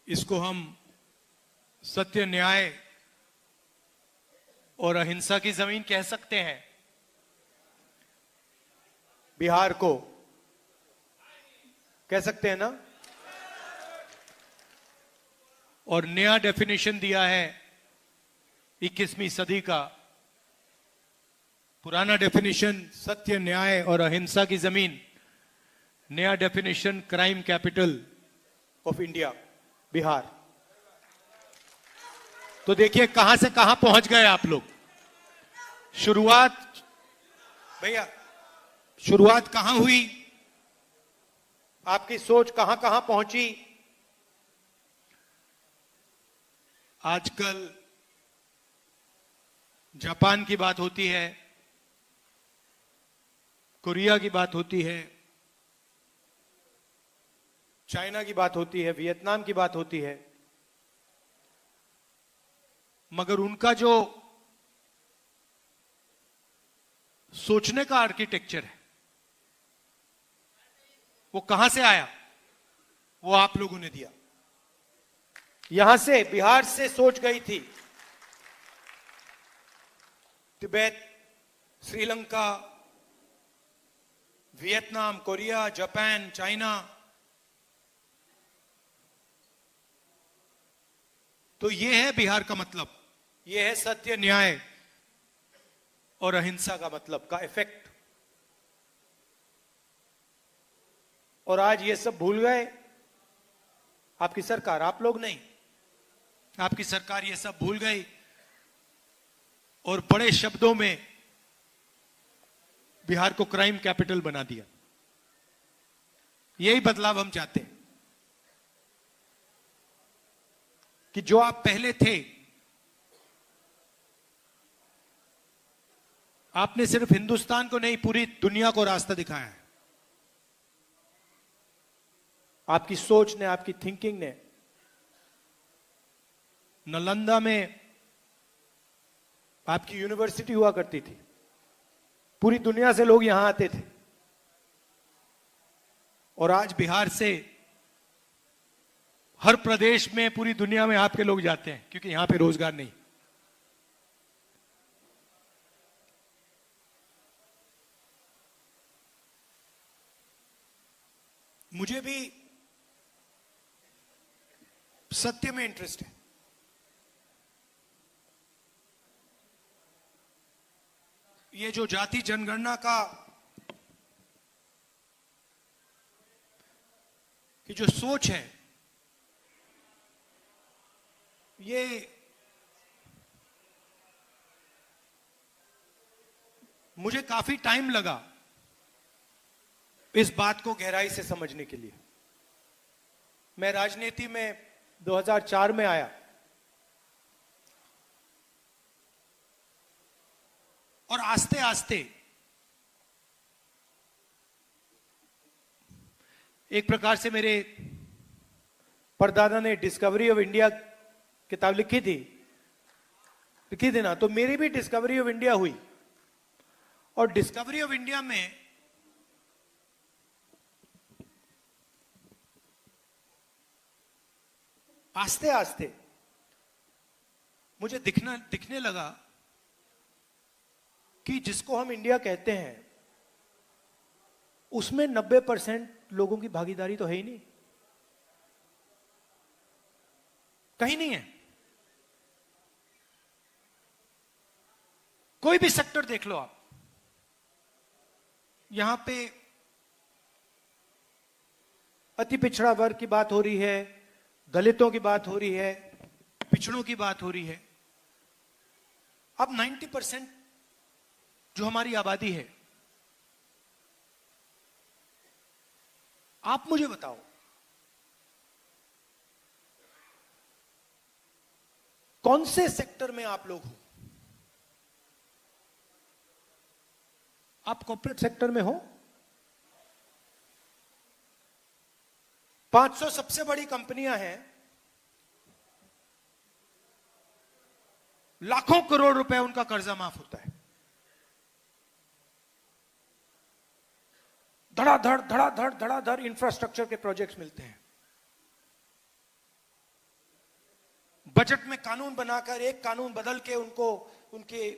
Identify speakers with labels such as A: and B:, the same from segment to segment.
A: इसको हम सत्य, न्याय और अहिंसा की जमीन कह सकते हैं। बिहार को कह सकते हैं ना। और नया डेफिनेशन दिया है 21वीं सदी का। पुराना डेफिनेशन सत्य, न्याय और अहिंसा की जमीन, नया definition crime capital of India, Bihar. तो देखिए कहां से कहां पहुंच गए आप लोग। शुरुआत भैया, शुरुआत कहां हुई, आपकी सोच कहां कहां पहुंची। आजकल जापान की बात होती है, कोरिया की बात होती है, चाइना की बात होती है, वियतनाम की बात होती है, मगर उनका जो सोचने का आर्किटेक्चर है वो कहां से आया, वो आप लोगों ने दिया। यहां से, बिहार से सोच गई थी। Tibet, Sri Lanka, Vietnam, Korea, Japan, China. तो ये है बिहार का मतलब, ये है सत्य, न्याय और अहिंसा का मतलब, का इफेक्ट। और आज ये सब भूल गए आपकी सरकार, आप लोग नहीं, आपकी सरकार ये सब भूल गई और बड़े शब्दों में बिहार को क्राइम कैपिटल बना दिया। यही बदलाव हम चाहते हैं कि जो आप पहले थे, आपने सिर्फ हिंदुस्तान को नहीं पूरी दुनिया को रास्ता दिखाया है। आपकी सोच ने, आपकी थिंकिंग ने। नालंदा में आपकी यूनिवर्सिटी हुआ करती थी, पूरी दुनिया से लोग यहां आते थे। और आज बिहार से हर प्रदेश में, पूरी दुनिया में आपके लोग जाते हैं, क्योंकि यहां पे रोजगार नहीं। मुझे भी सत्य में इंटरेस्ट है। ये जो जाति जनगणना का की जो सोच है, ये मुझे काफी टाइम लगा इस बात को गहराई से समझने के लिए। मैं राजनीति में 2004 में आया और आस्ते आस्ते एक प्रकार से मेरे परदादा ने डिस्कवरी ऑफ इंडिया किताब लिखी थी ना, तो मेरी भी डिस्कवरी ऑफ इंडिया हुई। और डिस्कवरी ऑफ इंडिया में आस्ते आस्ते मुझे दिखने लगा कि जिसको हम इंडिया कहते हैं उसमें 90% लोगों की भागीदारी तो है ही नहीं, कहीं नहीं है। कोई भी सेक्टर देख लो आप, यहां पे अति पिछड़ा वर्ग की बात हो रही है, दलितों की बात हो रही है, पिछड़ों की बात हो रही है। अब 90% जो हमारी आबादी है, आप मुझे बताओ कौन से सेक्टर में आप लोग हो। आप कॉर्पोरेट सेक्टर में हो। 500 सबसे बड़ी कंपनियां हैं, लाखों करोड़ रुपए उनका कर्जा माफ होता है। धड़ाधड़ धड़ाधड़ धड़ाधड़ इंफ्रास्ट्रक्चर के प्रोजेक्ट्स मिलते हैं। बजट में कानून बनाकर एक कानून बदल के उनको उनके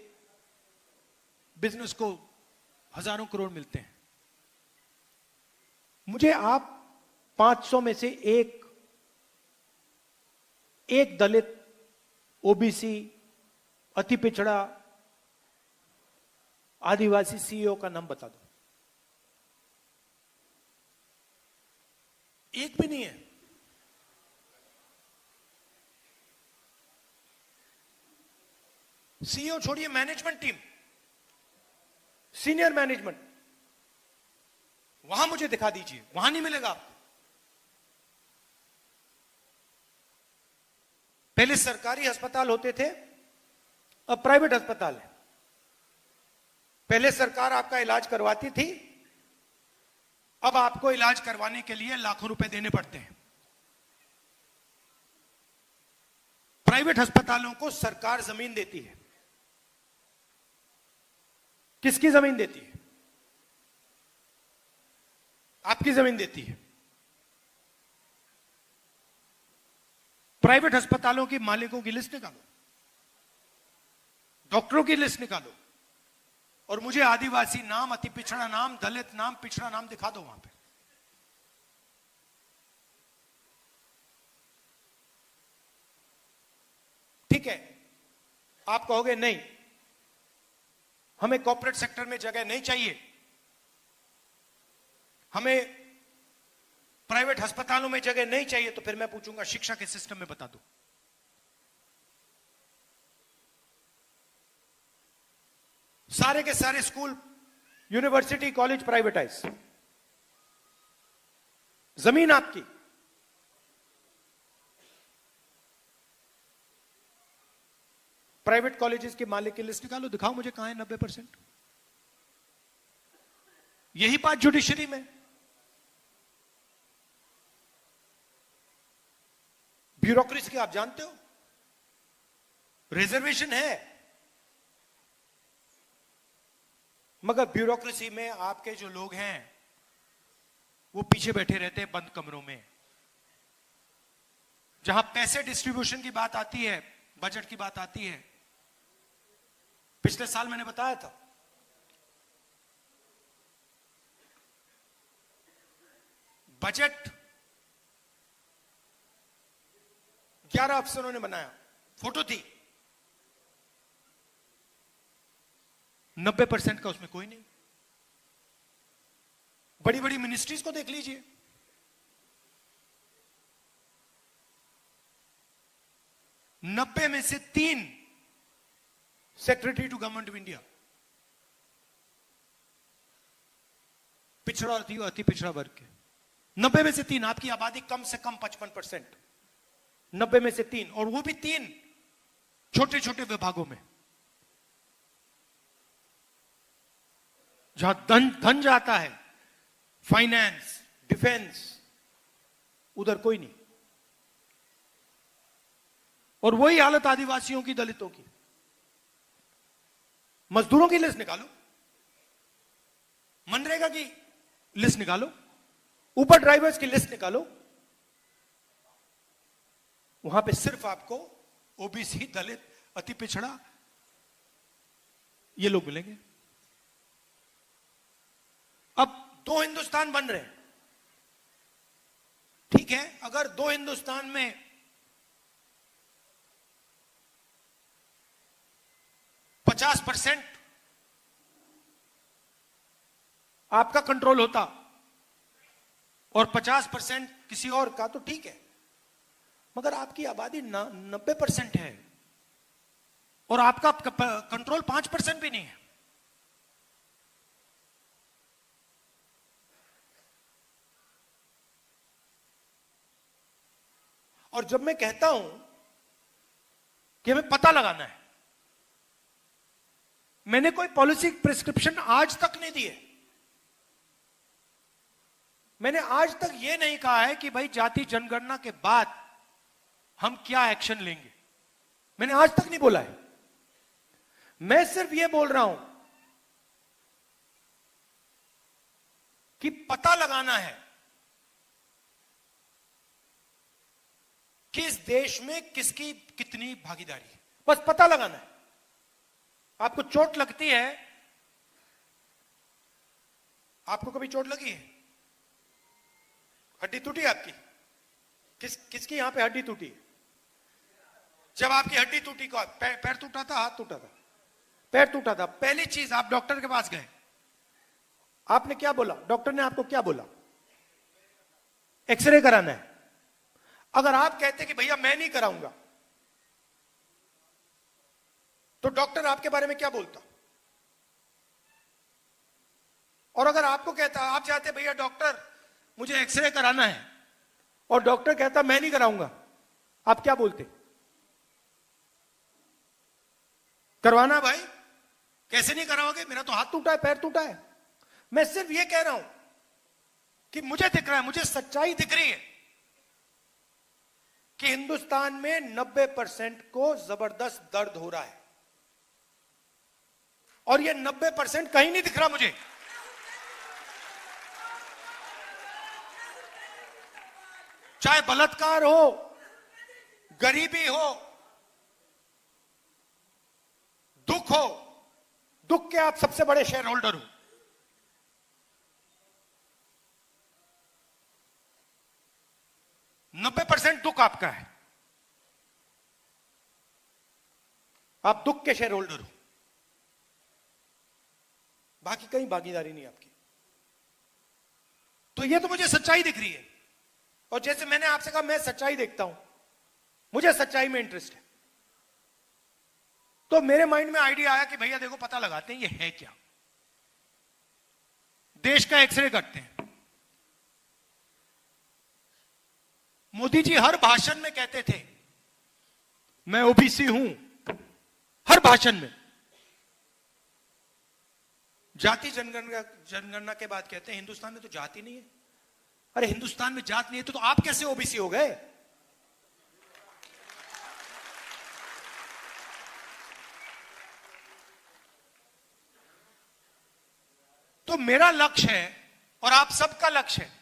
A: बिजनेस को हजारों करोड़ मिलते हैं। मुझे आप 500 में से एक दलित, ओबीसी, अति पिछड़ा, आदिवासी सीईओ का नाम बता दो। एक भी नहीं है। सीईओ छोड़िए, मैनेजमेंट टीम, सीनियर मैनेजमेंट, वहां मुझे दिखा दीजिए, वहां नहीं मिलेगा आपको। पहले सरकारी अस्पताल होते थे, अब प्राइवेट अस्पताल है। पहले सरकार आपका इलाज करवाती थी, अब आपको इलाज करवाने के लिए लाखों रुपए देने पड़ते हैं। प्राइवेट अस्पतालों को सरकार जमीन देती है। किसकी जमीन देती है? आपकी जमीन देती है। प्राइवेट अस्पतालों के मालिकों की लिस्ट निकालो, डॉक्टरों की लिस्ट निकालो, और मुझे आदिवासी नाम, अति पिछड़ा नाम, दलित नाम, पिछड़ा नाम दिखा दो वहां पे। ठीक है, आप कहोगे नहीं, हमें कॉर्पोरेट सेक्टर में जगह नहीं चाहिए, हमें प्राइवेट अस्पतालों में जगह नहीं चाहिए, तो फिर मैं पूछूंगा शिक्षा के सिस्टम में बता दो। सारे के सारे स्कूल, यूनिवर्सिटी, कॉलेज प्राइवेटाइज, जमीन आपकी। प्राइवेट कॉलेजेस के मालिक की लिस्ट निकालो, दिखाओ मुझे कहां है 90%। यही बात जुडिशरी में। ब्यूरोक्रेसी आप जानते हो, रिजर्वेशन है, मगर ब्यूरोक्रेसी में आपके जो लोग हैं वो पीछे बैठे रहते हैं बंद कमरों में। जहां पैसे डिस्ट्रीब्यूशन की बात आती है, बजट की बात आती है, पिछले साल मैंने बताया था, बजट 11 अफसरों ने बनाया, फोटो थी, 90% का उसमें कोई नहीं। बड़ी बड़ी मिनिस्ट्रीज को देख लीजिए, नब्बे में से 3 secretary to government of India पिछड़ा और अति पिछड़ा वर्ग के। 90 में से 3, आपकी आबादी कम से कम 55%, 90 में से 3, और वो भी 3 छोटे छोटे विभागों में, जहां धन जाता है, फाइनेंस, डिफेंस, उधर कोई नहीं। और वही हालत आदिवासियों की, दलितों की। मजदूरों की लिस्ट निकालो, मनरेगा की लिस्ट निकालो, ऊपर ड्राइवर्स की लिस्ट निकालो, वहां पे सिर्फ आपको ओबीसी, दलित, अति पिछड़ा, ये लोग मिलेंगे। अब 2 हिंदुस्तान बन रहे हैं, ठीक है। अगर 2 हिंदुस्तान में 50% आपका कंट्रोल होता और 50% किसी और का, तो ठीक है। मगर आपकी आबादी 90% है और आपका कंट्रोल 5% भी नहीं है। और जब मैं कहता हूं कि हमें पता लगाना है, मैंने कोई पॉलिसी प्रिस्क्रिप्शन आज तक नहीं दी है। मैंने आज तक यह नहीं कहा है कि भाई जाति जनगणना के बाद हम क्या एक्शन लेंगे, मैंने आज तक नहीं बोला है। मैं सिर्फ यह बोल रहा हूं कि पता लगाना है कि इस देश में किसकी कितनी भागीदारी है, बस पता लगाना है। आपको चोट लगती है, आपको कभी चोट लगी है? हड्डी टूटी आपकी? किसकी यहां पे हड्डी टूटी है? जब आपकी हड्डी टूटी, को पैर टूटा था, हाथ टूटा था? पैर टूटा था। पहली चीज, आप डॉक्टर के पास गए, आपने क्या बोला? डॉक्टर ने आपको क्या बोला? एक्सरे कराना है। अगर आप कहते कि भैया मैं नहीं कराऊंगा, तो डॉक्टर आपके बारे में क्या बोलता? और अगर आपको कहता, आप चाहते भैया डॉक्टर मुझे एक्सरे कराना है, और डॉक्टर कहता मैं नहीं कराऊंगा, आप क्या बोलते? करवाना भाई, कैसे नहीं कराओगे, मेरा तो हाथ टूटा है, पैर टूटा है। मैं सिर्फ ये कह रहा हूं कि मुझे दिख रहा है, मुझे सच्चाई दिख रही है कि हिंदुस्तान में 90% को जबरदस्त दर्द हो रहा है, और ये 90% कहीं नहीं दिख रहा मुझे। चाहे बलात्कार हो, गरीबी हो, दुख हो, दुख के आप सबसे बड़े शेयर होल्डर हो। नब्बे % दुख आपका है, आप दुख के शेयर होल्डर हो, बाकी कहीं भागीदारी नहीं आपकी। तो ये तो मुझे सच्चाई दिख रही है, और जैसे मैंने आपसे कहा मैं सच्चाई देखता हूं, मुझे सच्चाई में इंटरेस्ट है। तो मेरे माइंड में आइडिया आया कि भैया देखो पता लगाते हैं ये है क्या, देश का एक्सरे करते हैं। मोदी जी हर भाषण में कहते थे मैं ओबीसी हूं, हर भाषण में। जाति जनगणना के बाद कहते हैं हिंदुस्तान में तो जाति नहीं है। अरे हिंदुस्तान में जात नहीं है तो आप कैसे ओबीसी हो गए? तो मेरा लक्ष्य है और आप सबका लक्ष्य है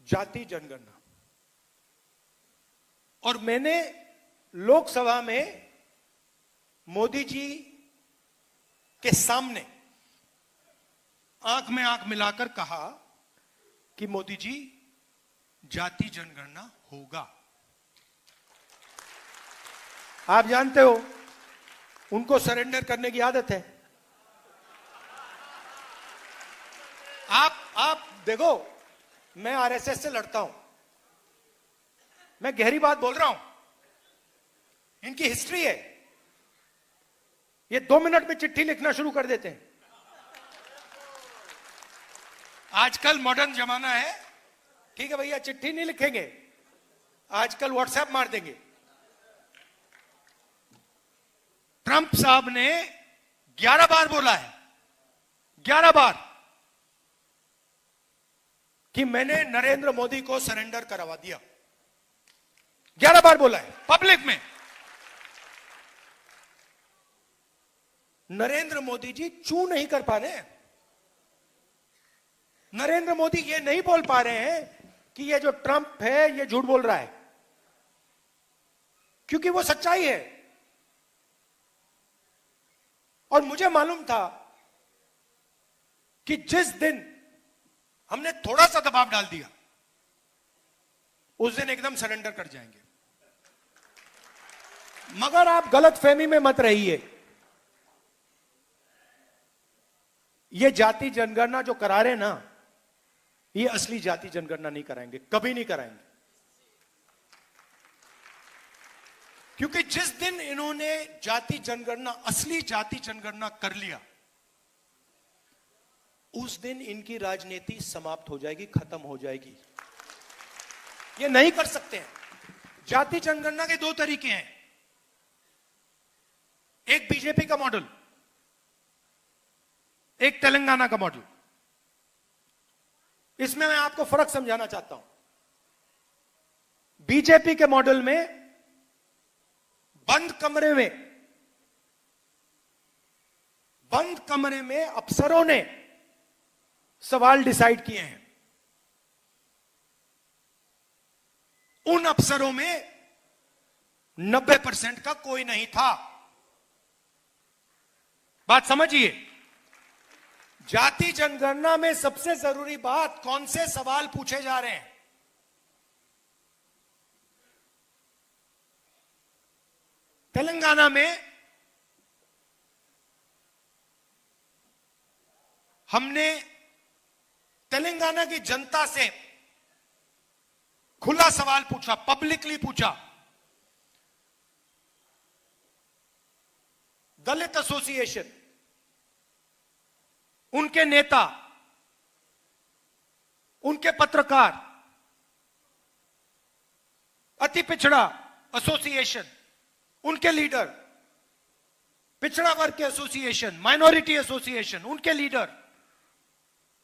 A: जाति जनगणना। और मैंने लोकसभा में मोदी जी के सामने आंख में आंख मिलाकर कहा कि मोदी जी जाति जनगणना होगा। आप जानते हो उनको सरेंडर करने की आदत है। आप देखो, मैं आरएसएस से लड़ता हूं, मैं गहरी बात बोल रहा हूं, इनकी हिस्ट्री है। ये 2 मिनट में चिट्ठी लिखना शुरू कर देते हैं। आजकल मॉडर्न जमाना है, ठीक है भैया चिट्ठी नहीं लिखेंगे, आजकल व्हाट्सएप मार देंगे। ट्रंप साहब ने 11 बार बोला है, 11 बार, कि मैंने नरेंद्र मोदी को सरेंडर करवा दिया। 11 बार बोला है पब्लिक में। नरेंद्र मोदी जी चू नहीं कर पा रहे हैं। नरेंद्र मोदी ये नहीं बोल पा रहे हैं कि ये जो ट्रंप है ये झूठ बोल रहा है, क्योंकि वो सच्चाई है। और मुझे मालूम था कि जिस दिन हमने थोड़ा सा दबाव डाल दिया उस दिन एकदम सरेंडर कर जाएंगे। मगर आप गलत फहमी में मत रहिए। ये जाति जनगणना जो करा रहे ना, ये असली जाति जनगणना नहीं कराएंगे, कभी नहीं कराएंगे। क्योंकि जिस दिन इन्होंने जाति जनगणना, असली जाति जनगणना कर लिया, उस दिन इनकी राजनीति समाप्त हो जाएगी, खत्म हो जाएगी। ये नहीं कर सकते हैं। जाति जनगणना के 2 तरीके हैं, एक बीजेपी का मॉडल, एक तेलंगाना का मॉडल। इसमें मैं आपको फर्क समझाना चाहता हूं। बीजेपी के मॉडल में बंद कमरे में अफसरों ने सवाल डिसाइड किए हैं। उन अफसरों में 90% का कोई नहीं था। बात समझिए, जाति जनगणना में सबसे जरूरी बात कौन से सवाल पूछे जा रहे हैं। तेलंगाना में हमने तेलंगाना की जनता से खुला सवाल पूछा, पब्लिकली पूछा। दलित एसोसिएशन, उनके नेता, उनके पत्रकार, अति पिछड़ा एसोसिएशन, उनके लीडर, पिछड़ा वर्ग के एसोसिएशन, माइनॉरिटी एसोसिएशन, उनके लीडर,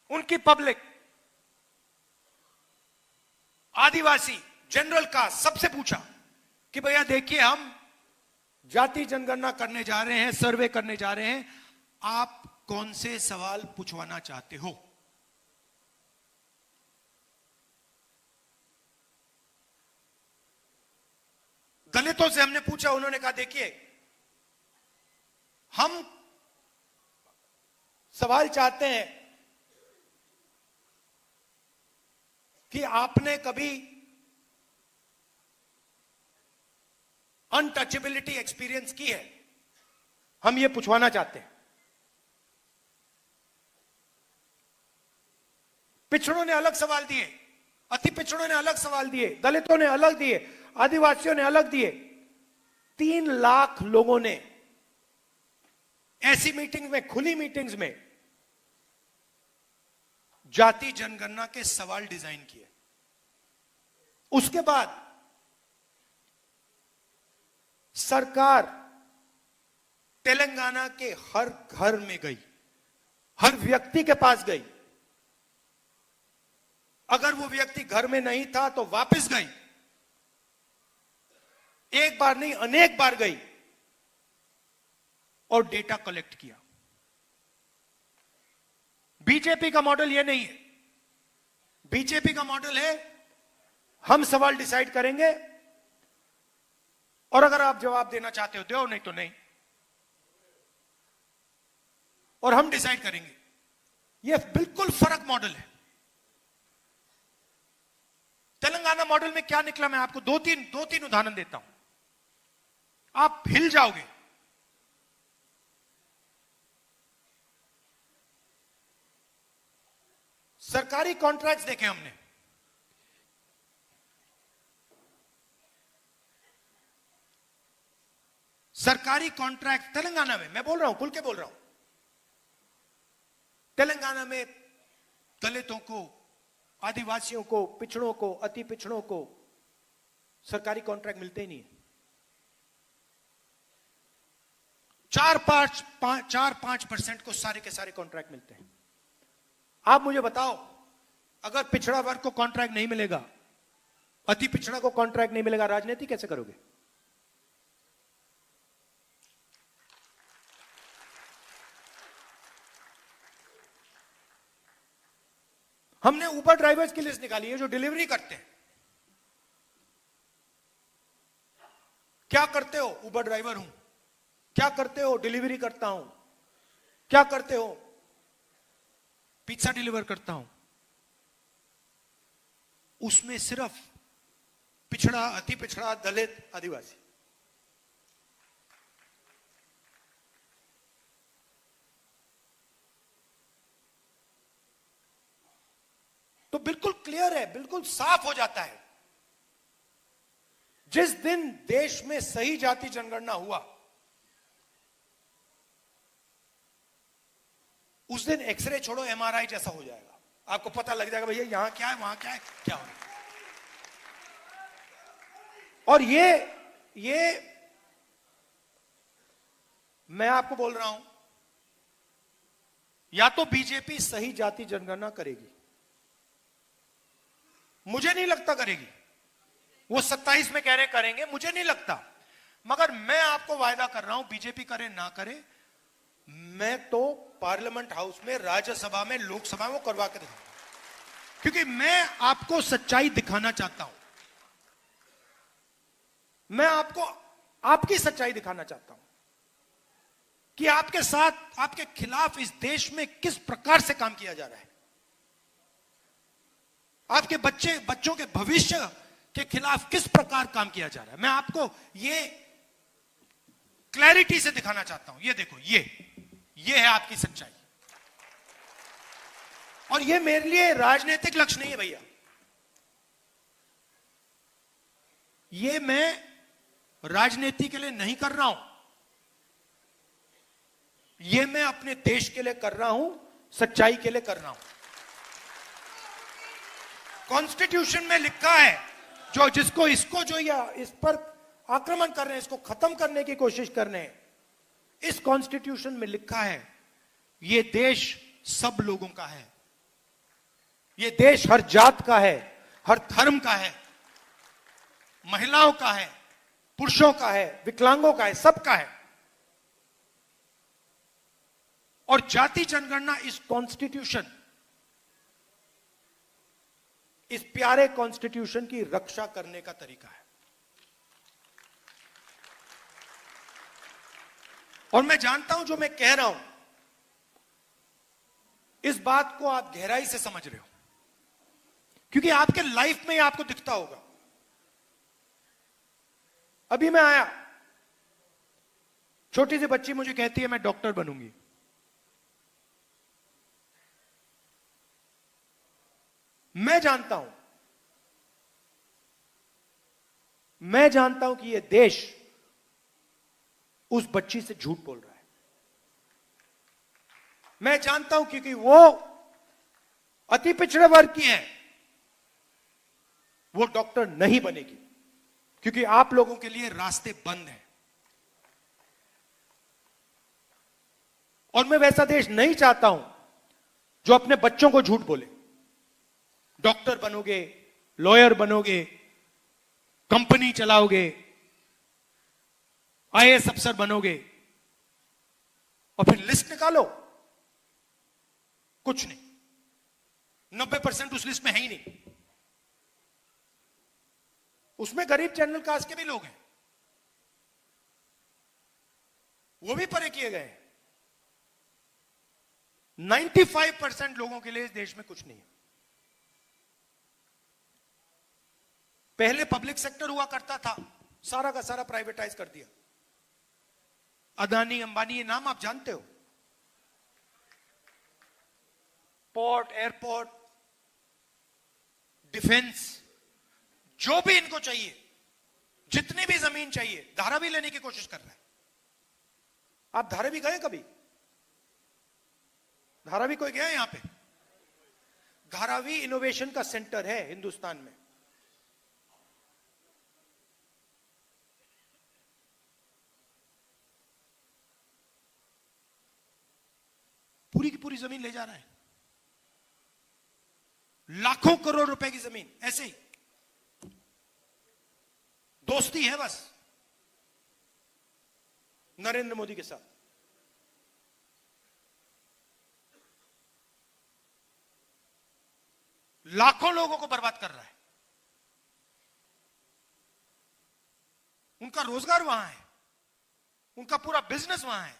A: उनकी पब्लिक, आदिवासी, जनरल कास्ट, सबसे पूछा कि भैया देखिए, हम जाति जनगणना करने जा रहे हैं, सर्वे करने जा रहे हैं, आप कौन से सवाल पूछवाना चाहते हो। दलितों से हमने पूछा, उन्होंने कहा देखिए, हम सवाल चाहते हैं कि आपने कभी अनटचेबिलिटी एक्सपीरियंस की है, हम ये पूछवाना चाहते हैं। पिछड़ों ने अलग सवाल दिए, अति पिछड़ों ने अलग सवाल दिए, दलितों ने अलग दिए, आदिवासियों ने अलग दिए। 3 लाख लोगों ने ऐसी मीटिंग में, खुली मीटिंग्स में जाति जनगणना के सवाल डिजाइन किए। उसके बाद सरकार तेलंगाना के हर घर में गई, हर व्यक्ति के पास गई। अगर वो व्यक्ति घर में नहीं था तो वापस गई, एक बार नहीं अनेक बार गई और डेटा कलेक्ट किया। बीजेपी का मॉडल ये नहीं है। बीजेपी का मॉडल है, हम सवाल डिसाइड करेंगे और अगर आप जवाब देना चाहते हो दो, नहीं तो नहीं, और हम डिसाइड करेंगे। यह बिल्कुल फर्क मॉडल है। तेलंगाना मॉडल में क्या निकला, मैं आपको दो तीन उदाहरण देता हूं, आप हिल जाओगे। सरकारी कॉन्ट्रैक्ट्स देखे हमने। सरकारी कॉन्ट्रैक्ट तेलंगाना में, मैं बोल रहा हूं, खुल के बोल रहा हूं, तेलंगाना में दलितों को, आदिवासियों को, पिछड़ों को, अति पिछड़ों को सरकारी कॉन्ट्रैक्ट मिलते ही नहीं है। 4-5% को सारे के सारे कॉन्ट्रैक्ट मिलते हैं। आप मुझे बताओ, अगर पिछड़ा वर्ग को कॉन्ट्रैक्ट नहीं मिलेगा, अति पिछड़ा को कॉन्ट्रैक्ट नहीं मिलेगा, राजनीति कैसे करोगे। हमने उबर ड्राइवर्स की लिस्ट निकाली है जो डिलीवरी करते हैं। क्या करते हो, उबर ड्राइवर हूं। क्या करते हो, डिलीवरी करता हूं। क्या करते हो, पिज्जा डिलीवर करता हूं। उसमें सिर्फ पिछड़ा, अति पिछड़ा, दलित, आदिवासी। तो बिल्कुल क्लियर है, बिल्कुल साफ हो जाता है। जिस दिन देश में सही जाति जनगणना हुआ, उस दिन एक्सरे छोड़ो एमआरआई जैसा हो जाएगा। आपको पता लग जाएगा भैया यहां क्या है, वहां क्या है, क्या हो रहा है। और ये मैं आपको बोल रहा हूं, या तो बीजेपी सही जाति जनगणना करेगी, मुझे नहीं लगता करेगी। वो 27 में कह रहे करेंगे, मुझे नहीं लगता। मगर मैं आपको वायदा कर रहा हूं, बीजेपी करे ना करे, मैं तो पार्लियामेंट हाउस में, राज्यसभा में, लोकसभा में करवा के दिखाऊंगा। क्योंकि मैं आपको सच्चाई दिखाना चाहता हूं। मैं आपको आपकी सच्चाई दिखाना चाहता हूं कि आपके साथ, आपके खिलाफ इस देश में किस प्रकार से काम किया जा रहा है। आपके बच्चों के भविष्य के खिलाफ किस प्रकार काम किया जा रहा है। मैं आपको ये क्लैरिटी से दिखाना चाहता हूं। ये देखो, ये है आपकी सच्चाई। और ये मेरे लिए राजनीतिक लक्ष्य नहीं है भैया। ये मैं राजनीति के लिए नहीं कर रहा हूं, ये मैं अपने देश के लिए कर रहा हूं, सच्चाई के लिए कर रहा हूं। कॉन्स्टिट्यूशन में लिखा है, जो या इस पर आक्रमण कर रहे हैं, इसको खत्म करने की कोशिश कर रहे हैं, इस कॉन्स्टिट्यूशन में लिखा है ये देश सब लोगों का है, ये देश हर जात का है, हर धर्म का है, महिलाओं का है, पुरुषों का है, विकलांगों का है, सबका है। और जाति जनगणना इस कॉन्स्टिट्यूशन, इस प्यारे कॉन्स्टिट्यूशन की रक्षा करने का तरीका है। और मैं जानता हूं जो मैं कह रहा हूं, इस बात को आप गहराई से समझ रहे हो, क्योंकि आपके लाइफ में आपको दिखता होगा। अभी मैं आया, छोटी सी बच्ची मुझे कहती है मैं डॉक्टर बनूंगी। मैं जानता हूं कि यह देश उस बच्ची से झूठ बोल रहा है। मैं जानता हूं क्योंकि वो अति पिछड़े वर्ग की है, वो डॉक्टर नहीं बनेगी, क्योंकि आप लोगों के लिए रास्ते बंद हैं। और मैं वैसा देश नहीं चाहता हूं जो अपने बच्चों को झूठ बोले। डॉक्टर बनोगे, लॉयर बनोगे, कंपनी चलाओगे, आईएएस अफसर बनोगे, और फिर लिस्ट निकालो, कुछ नहीं, 90% उस लिस्ट में है ही नहीं। उसमें गरीब जनरल कास्ट के भी लोग हैं, वो भी परे किए गए। 95% लोगों के लिए इस देश में कुछ नहीं है। पहले पब्लिक सेक्टर हुआ करता था, सारा का सारा प्राइवेटाइज कर दिया। अदानी, अंबानी, ये नाम आप जानते हो। पोर्ट, एयरपोर्ट, डिफेंस, जो भी इनको चाहिए, जितनी भी जमीन चाहिए, धारावी लेने की कोशिश कर रहा है। आप धारावी गए कभी? धारावी कोई गया यहां पे? धारावी इनोवेशन का सेंटर है हिंदुस्तान में। पूरी की पूरी जमीन ले जा रहा है, लाखों करोड़ रुपए की जमीन, ऐसे ही दोस्ती है बस नरेंद्र मोदी के साथ। लाखों लोगों को बर्बाद कर रहा है। उनका रोजगार वहां है, उनका पूरा बिजनेस वहां है,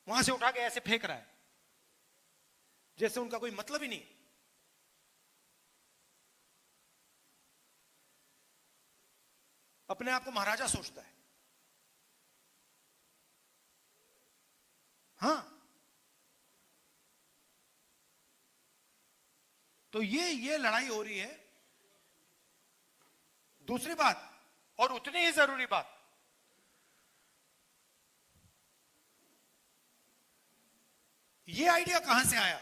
A: वहां से उठा के ऐसे फेंक रहा है जैसे उनका कोई मतलब ही नहीं। अपने आप को महाराजा सोचता है। हां, तो ये लड़ाई हो रही है। दूसरी बात, और उतनी ही जरूरी बात, ये आइडिया कहां से आया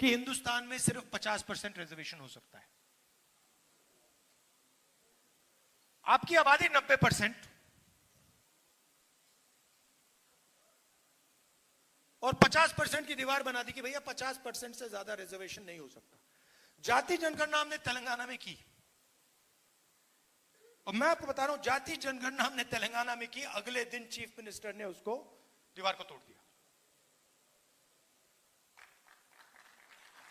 A: कि हिंदुस्तान में सिर्फ 50% रिजर्वेशन हो सकता है। आपकी आबादी 90% और 50% की दीवार बना दी कि भैया 50% से ज्यादा रिजर्वेशन नहीं हो सकता। जाति जनगणना हमने तेलंगाना में की, और मैं आपको बता रहा हूं, जाति जनगणना हमने तेलंगाना में की, अगले दिन चीफ मिनिस्टर ने उसको, दीवार को तोड़ दिया।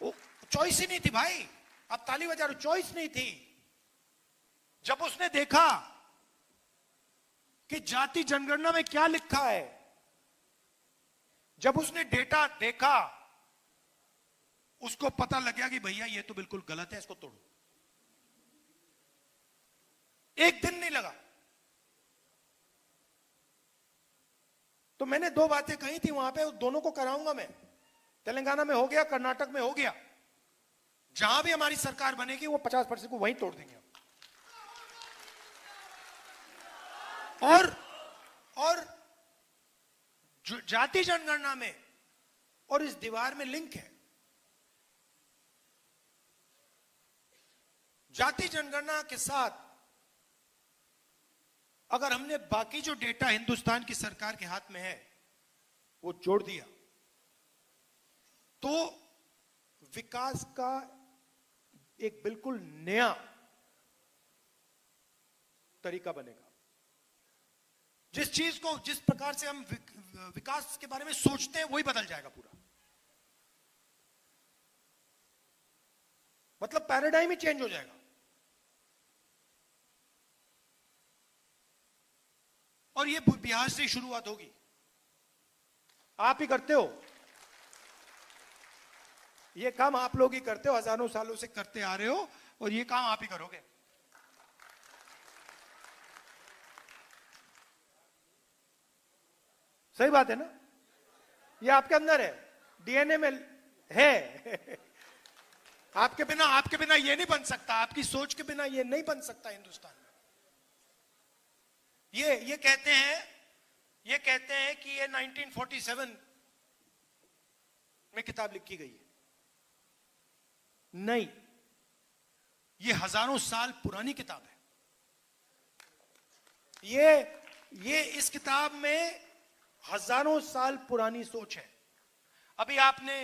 A: वो चॉइस ही नहीं थी भाई। अब ताली बजा, चॉइस नहीं थी। जब उसने देखा कि जाति जनगणना में क्या लिखा है, जब उसने डेटा देखा, उसको पता लग गया कि भैया ये तो बिल्कुल गलत है, इसको तोड़ो। एक दिन नहीं लगा। तो मैंने दो बातें कही थी वहां पे, दोनों को कराऊंगा मैं। तेलंगाना में हो गया, कर्नाटक में हो गया, जहां भी हमारी सरकार बनेगी वो 50% को वहीं तोड़ देंगे। और जाति जनगणना में और इस दीवार में लिंक है। जाति जनगणना के साथ अगर हमने बाकी जो डेटा हिंदुस्तान की सरकार के हाथ में है वो जोड़ दिया, तो विकास का एक बिल्कुल नया तरीका बनेगा। जिस चीज को, जिस प्रकार से हम विकास के बारे में सोचते हैं, वही बदल जाएगा पूरा। मतलब पैराडाइम ही चेंज हो जाएगा। और ये बिहार से शुरुआत होगी। आप ही करते हो ये काम, आप लोग ही करते हो, हजारों सालों से करते आ रहे हो, और ये काम आप ही करोगे। सही बात है ना? ये आपके अंदर है, डीएनए में है। आपके बिना ये नहीं बन सकता, आपकी सोच के बिना ये नहीं बन सकता हिंदुस्तान में। ये कहते हैं कि ये 1947 में किताब लिखी गई है। नहीं, ये हजारों साल पुरानी किताब है। ये इस किताब में हजारों साल पुरानी सोच है। अभी आपने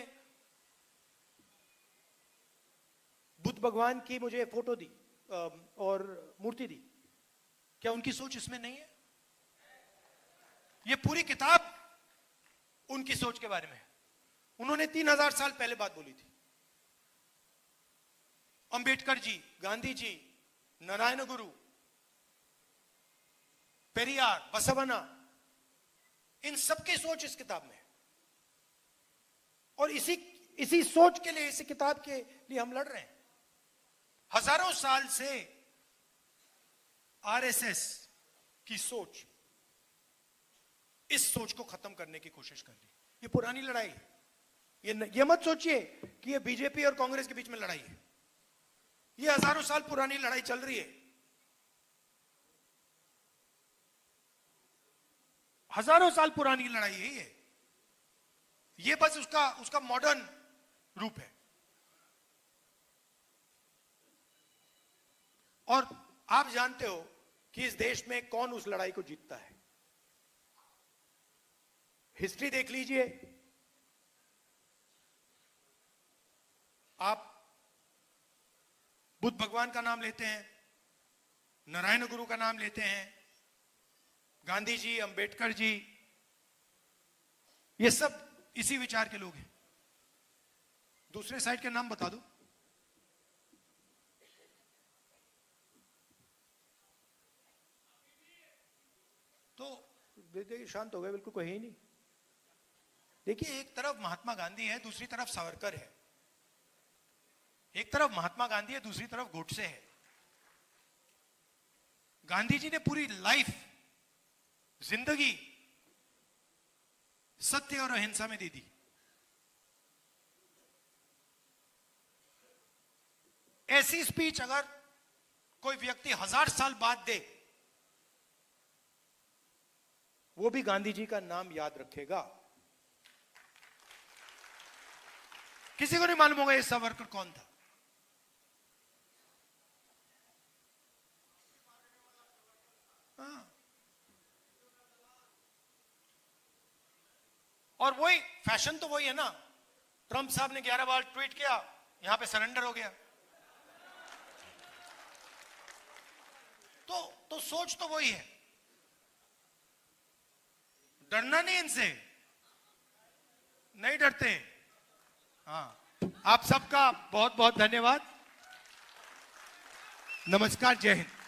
A: बुद्ध भगवान की मुझे फोटो दी और मूर्ति दी, क्या उनकी सोच इसमें नहीं है? ये पूरी किताब उनकी सोच के बारे में है। उन्होंने 3000 साल पहले बात बोली थी। अंबेडकर जी, गांधी जी, नारायण गुरु, पेरियार, बसवना, इन सबकी सोच इस किताब में है। और इसी सोच के लिए, इसी किताब के लिए हम लड़ रहे हैं। हजारों साल से आरएसएस की सोच इस सोच को खत्म करने की कोशिश कर रही है। ये पुरानी लड़ाई है। ये मत सोचिए कि ये बीजेपी और कांग्रेस के बीच में लड़ाई है। ये हजारों साल पुरानी लड़ाई चल रही है। हजारों साल पुरानी लड़ाई है ये बस उसका मॉडर्न रूप है। और आप जानते हो कि इस देश में कौन उस लड़ाई को जीतता है। हिस्ट्री देख लीजिए आप। बुद्ध भगवान का नाम लेते हैं, नारायण गुरु का नाम लेते हैं, गांधी जी, अंबेडकर जी, ये सब इसी विचार के लोग हैं। दूसरे साइड के नाम बता दो। तो देखिए शांत हो गए, बिल्कुल कोई ही नहीं। देखिए, एक तरफ महात्मा गांधी है, दूसरी तरफ सावरकर है। एक तरफ महात्मा गांधी है, दूसरी तरफ गोडसे है। गांधी जी ने पूरी लाइफ, जिंदगी सत्य और अहिंसा में दे दी। ऐसी स्पीच अगर कोई व्यक्ति 1000 साल बाद दे, वो भी गांधी जी का नाम याद रखेगा। किसी को नहीं मालूम होगा ये सावरकर कौन था। और वही फैशन तो वही है ना। ट्रंप साहब ने 11 बार ट्वीट किया, यहां पे सरेंडर हो गया। तो सोच तो वही है। डरना नहीं, इनसे नहीं डरते। हाँ, आप सबका बहुत बहुत धन्यवाद। नमस्कार, जय हिंद।